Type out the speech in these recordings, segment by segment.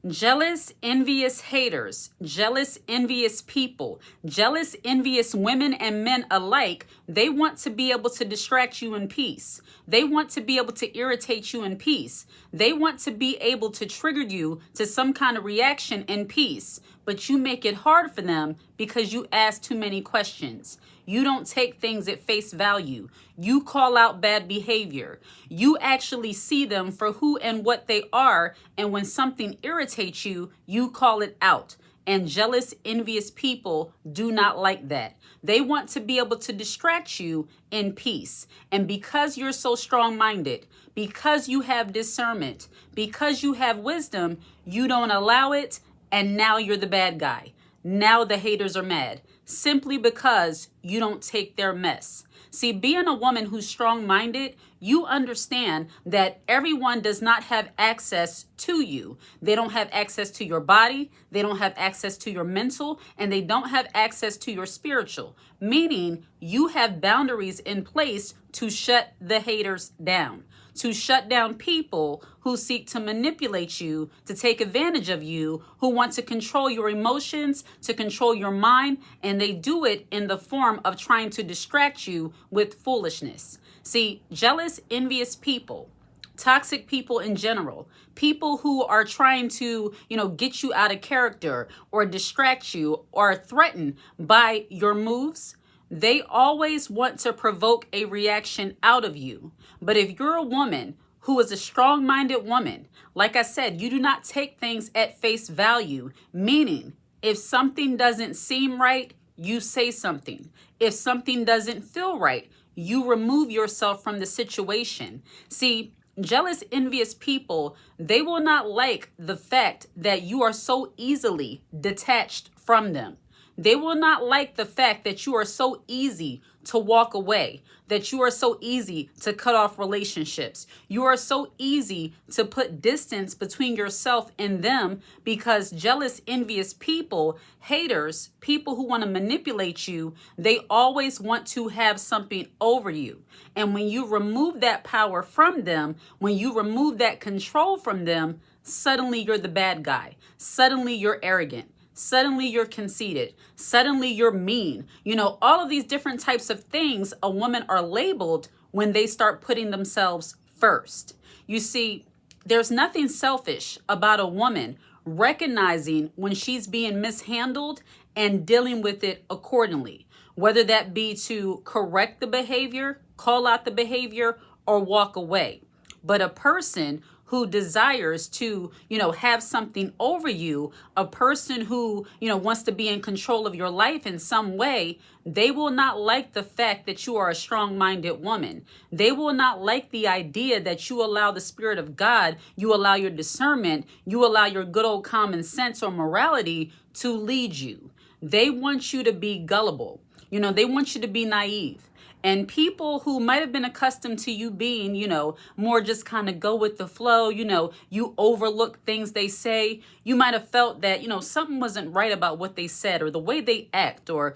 Jealous, envious haters, jealous, envious people, jealous, envious women and men alike, they want to be able to distract you in peace. They want to be able to irritate you in peace. They want to be able to trigger you to some kind of reaction in peace. But you make it hard for them because you ask too many questions. You don't take things at face value. You call out bad behavior. You actually see them for who and what they are. And when something irritates you, you call it out. And jealous, envious people do not like that. They want to be able to distract you in peace. And because you're so strong-minded, because you have discernment, because you have wisdom, you don't allow it. And now you're the bad guy. Now the haters are mad simply because you don't take their mess. See, being a woman who's strong-minded, you understand that everyone does not have access to you. They don't have access to your body. They don't have access to your mental, and they don't have access to your spiritual, meaning you have boundaries in place to shut the haters down, to shut down people who seek to manipulate you, to take advantage of you, who want to control your emotions, to control your mind, and they do it in the form of trying to distract you with foolishness. See, jealous, envious people, toxic people in general, people who are trying to, get you out of character or distract you or threaten by your moves, they always want to provoke a reaction out of you. But if you're a woman who is a strong-minded woman, like I said, you do not take things at face value, meaning if something doesn't seem right, you say something. If something doesn't feel right, you remove yourself from the situation. See, jealous, envious people, they will not like the fact that you are so easily detached from them. They will not like the fact that you are so easy to walk away, that you are so easy to cut off relationships. You are so easy to put distance between yourself and them because jealous, envious people, haters, people who want to manipulate you, they always want to have something over you. And when you remove that power from them, when you remove that control from them, suddenly you're the bad guy. Suddenly you're arrogant. Suddenly you're conceited. Suddenly you're mean. All of these different types of things a woman are labeled when they start putting themselves first. You see, there's nothing selfish about a woman recognizing when she's being mishandled and dealing with it accordingly, whether that be to correct the behavior, call out the behavior, or walk away. But a person who desires to, have something over you, a person who, wants to be in control of your life in some way, they will not like the fact that you are a strong-minded woman. They will not like the idea that you allow the Spirit of God, you allow your discernment, you allow your good old common sense or morality to lead you. They want you to be gullible. They want you to be naive. And people who might have been accustomed to you being, more just kind of go with the flow, you overlook things they say. You might have felt that, something wasn't right about what they said or the way they act or,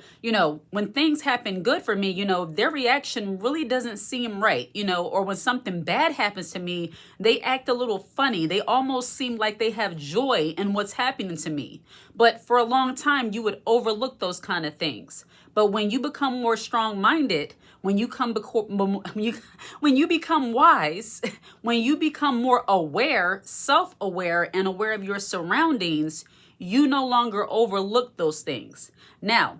when things happen good for me, their reaction really doesn't seem right, or when something bad happens to me, they act a little funny. They almost seem like they have joy in what's happening to me. But for a long time, you would overlook those kind of things. But when you become more strong-minded, when you become wise, when you become more aware, self-aware, and aware of your surroundings, you no longer overlook those things. Now,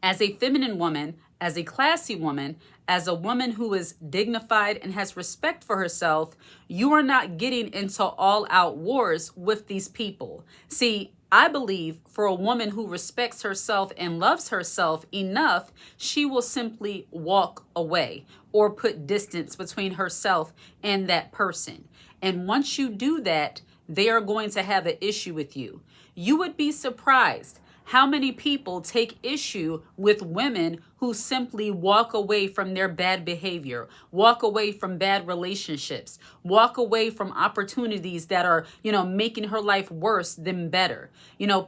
as a feminine woman, as a classy woman, as a woman who is dignified and has respect for herself, you are not getting into all-out wars with these people. See, I believe for a woman who respects herself and loves herself enough, she will simply walk away or put distance between herself and that person. And once you do that, they are going to have an issue with you. You would be surprised how many people take issue with women who simply walk away from their bad behavior, walk away from bad relationships, walk away from opportunities that are, making her life worse than better.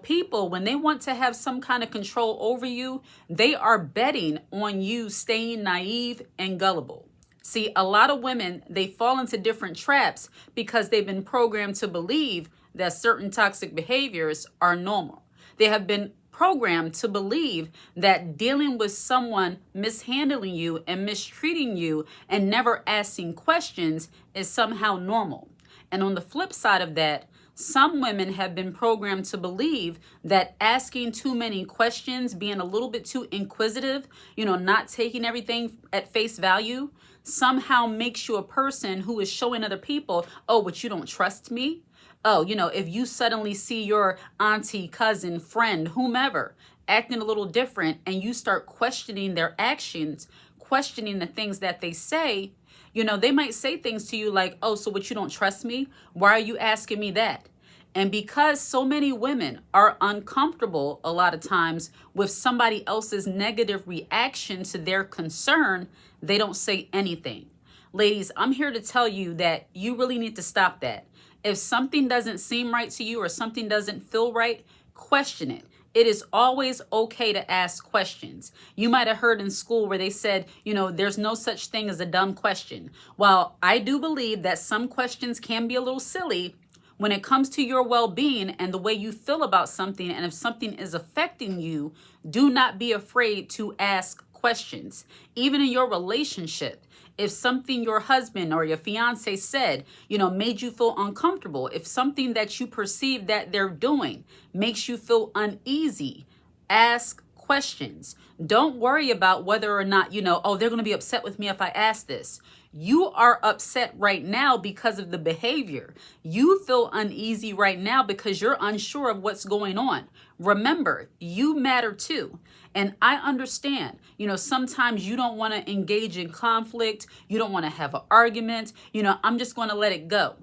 People, when they want to have some kind of control over you, they are betting on you staying naive and gullible. See, a lot of women, they fall into different traps because they've been programmed to believe that certain toxic behaviors are normal. They have been programmed to believe that dealing with someone mishandling you and mistreating you and never asking questions is somehow normal. And on the flip side of that, some women have been programmed to believe that asking too many questions, being a little bit too inquisitive, not taking everything at face value, somehow makes you a person who is showing other people, oh, but you don't trust me? Oh, if you suddenly see your auntie, cousin, friend, whomever acting a little different and you start questioning their actions, questioning the things that they say, they might say things to you like, oh, so what, you don't trust me? Why are you asking me that? And because so many women are uncomfortable a lot of times with somebody else's negative reaction to their concern, they don't say anything. Ladies, I'm here to tell you that you really need to stop that. If something doesn't seem right to you or something doesn't feel right, question it. It is always okay to ask questions. You might have heard in school where they said, there's no such thing as a dumb question. While I do believe that some questions can be a little silly, when it comes to your well-being and the way you feel about something, and if something is affecting you, do not be afraid to ask questions. Even in your relationship, if something your husband or your fiance said, made you feel uncomfortable, if something that you perceive that they're doing makes you feel uneasy, ask questions. Don't worry about whether or not, oh, they're going to be upset with me if I ask this. You are upset right now because of the behavior. You feel uneasy right now because you're unsure of what's going on. Remember, you matter too. And I understand, sometimes you don't want to engage in conflict. You don't want to have an argument. I'm just going to let it go.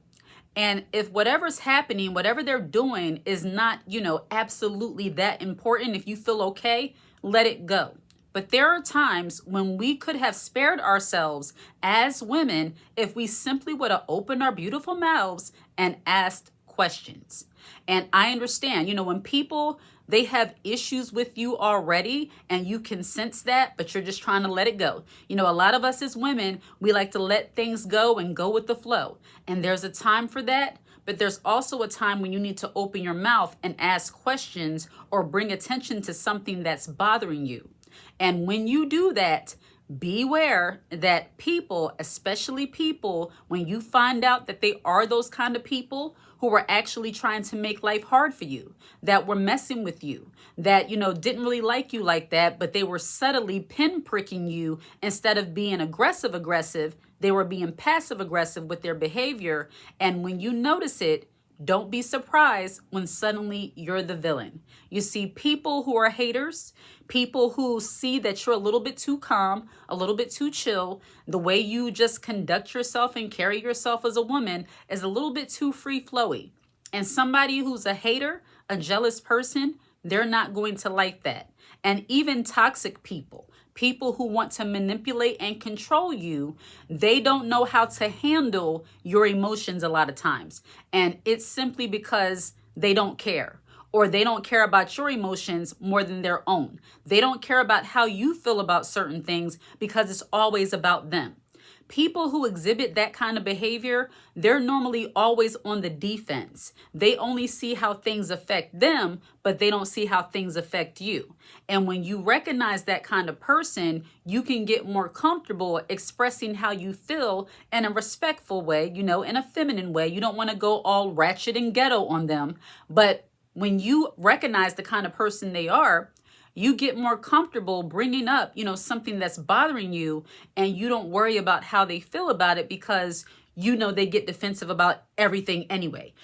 And if whatever's happening, whatever they're doing is not, absolutely that important, if you feel okay, let it go. But there are times when we could have spared ourselves as women if we simply would have opened our beautiful mouths and asked questions. And I understand, when people, they have issues with you already and you can sense that, but you're just trying to let it go. A lot of us as women, we like to let things go and go with the flow. And there's a time for that. But there's also a time when you need to open your mouth and ask questions or bring attention to something that's bothering you. And when you do that, beware that people, especially people, when you find out that they are those kind of people who were actually trying to make life hard for you, that were messing with you, that, didn't really like you like that, but they were subtly pinpricking you instead of being aggressive, they were being passive aggressive with their behavior. And when you notice it, don't be surprised when suddenly you're the villain. You see, people who are haters, people who see that you're a little bit too calm, a little bit too chill, the way you just conduct yourself and carry yourself as a woman is a little bit too free-flowy. And somebody who's a hater, a jealous person, they're not going to like that. And even toxic people who want to manipulate and control you, they don't know how to handle your emotions a lot of times. And it's simply because they don't care, or they don't care about your emotions more than their own. They don't care about how you feel about certain things because it's always about them. People who exhibit that kind of behavior, they're normally always on the defense. They only see how things affect them, but they don't see how things affect you. And when you recognize that kind of person, you can get more comfortable expressing how you feel in a respectful way, in a feminine way. You don't want to go all ratchet and ghetto on them. But when you recognize the kind of person they are, you get more comfortable bringing up, something that's bothering you, and you don't worry about how they feel about it because they get defensive about everything anyway.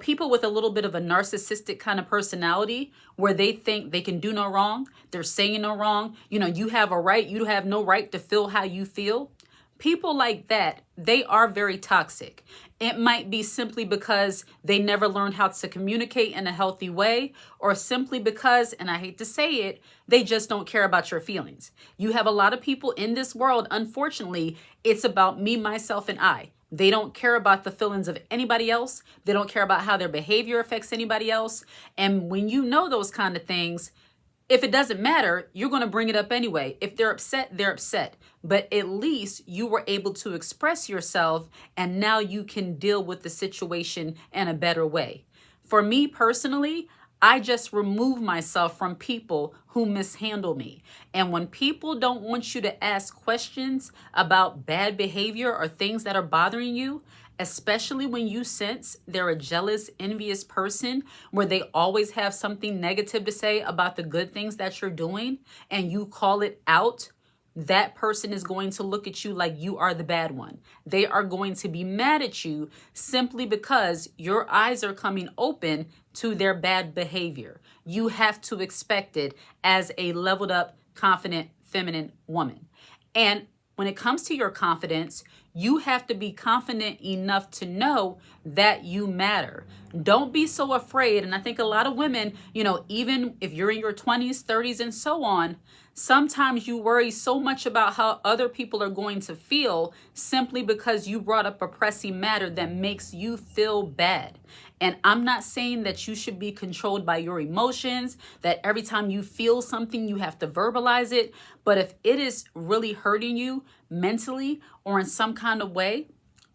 People with a little bit of a narcissistic kind of personality where they think they can do no wrong, they're saying no wrong, you have a right, you have no right to feel how you feel. People like that, they are very toxic. It might be simply because they never learned how to communicate in a healthy way, or simply because, and I hate to say it, they just don't care about your feelings. You have a lot of people in this world, unfortunately, it's about me, myself, and I. They don't care about the feelings of anybody else. They don't care about how their behavior affects anybody else. And when you know those kind of things, if it doesn't matter, you're going to bring it up anyway. If they're upset, they're upset. But at least you were able to express yourself, and now you can deal with the situation in a better way. For me personally, I just remove myself from people who mishandle me. And when people don't want you to ask questions about bad behavior or things that are bothering you, especially when you sense they're a jealous, envious person where they always have something negative to say about the good things that you're doing and you call it out, that person is going to look at you like you are the bad one. They are going to be mad at you simply because your eyes are coming open to their bad behavior. You have to expect it as a leveled up, confident, feminine woman. And when it comes to your confidence, you have to be confident enough to know that you matter. Don't be so afraid. And I think a lot of women, even if you're in your 20s, 30s, and so on, sometimes you worry so much about how other people are going to feel simply because you brought up a pressing matter that makes you feel bad. And I'm not saying that you should be controlled by your emotions, that every time you feel something, you have to verbalize it. But if it is really hurting you mentally or in some kind of way,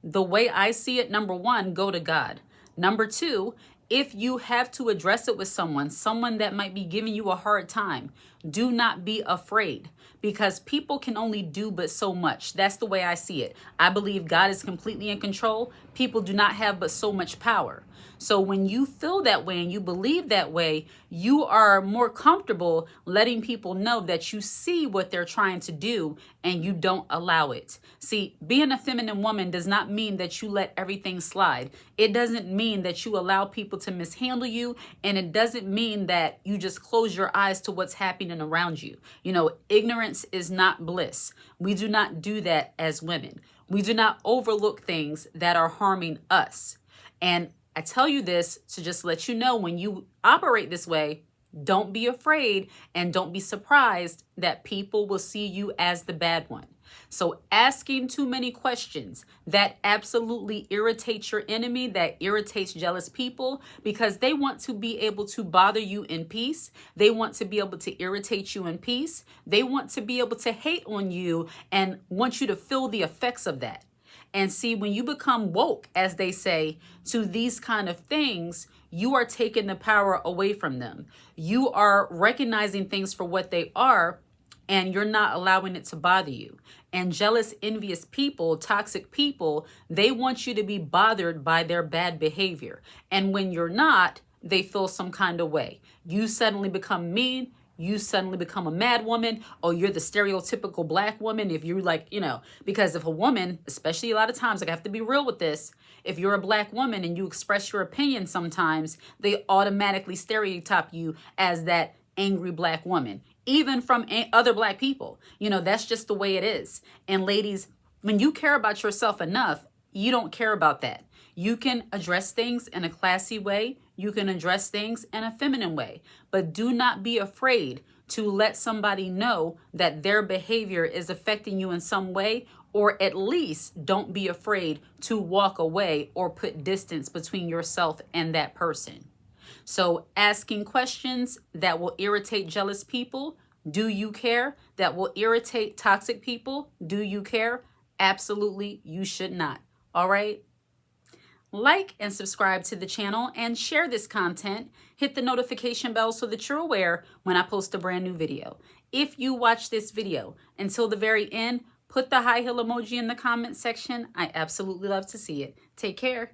the way I see it, number one, go to God. Number two, if you have to address it with someone that might be giving you a hard time, do not be afraid, because people can only do but so much. That's the way I see it. I believe God is completely in control. People do not have but so much power. So when you feel that way and you believe that way, you are more comfortable letting people know that you see what they're trying to do and you don't allow it. See, being a feminine woman does not mean that you let everything slide. It doesn't mean that you allow people to mishandle you, and it doesn't mean that you just close your eyes to what's happening around you. Ignorance is not bliss. We do not do that as women. We do not overlook things that are harming us. And I tell you this to just let you know, when you operate this way, don't be afraid and don't be surprised that people will see you as the bad one. So asking too many questions, that absolutely irritates your enemy, that irritates jealous people, because they want to be able to bother you in peace. They want to be able to irritate you in peace. They want to be able to hate on you and want you to feel the effects of that. And see, when you become woke, as they say, to these kind of things, you are taking the power away from them. You are recognizing things for what they are, and you're not allowing it to bother you. And jealous, envious people, toxic people, they want you to be bothered by their bad behavior. And when you're not, they feel some kind of way. You suddenly become mean. You suddenly become a mad woman, or you're the stereotypical black woman. If you're because if a woman, especially a lot of times, I have to be real with this, if you're a black woman and you express your opinion sometimes, they automatically stereotype you as that angry black woman, even from other black people. That's just the way it is. And ladies, when you care about yourself enough, you don't care about that. You can address things in a classy way. You can address things in a feminine way, but do not be afraid to let somebody know that their behavior is affecting you in some way, or at least don't be afraid to walk away or put distance between yourself and that person. So asking questions that will irritate jealous people, do you care? That will irritate toxic people, do you care? Absolutely, you should not. All right? Like and subscribe to the channel and share this content. Hit the notification bell so that you're aware when I post a brand new video. If you watch this video until the very end, put the high heel emoji in the comment section. I absolutely love to see it. Take care.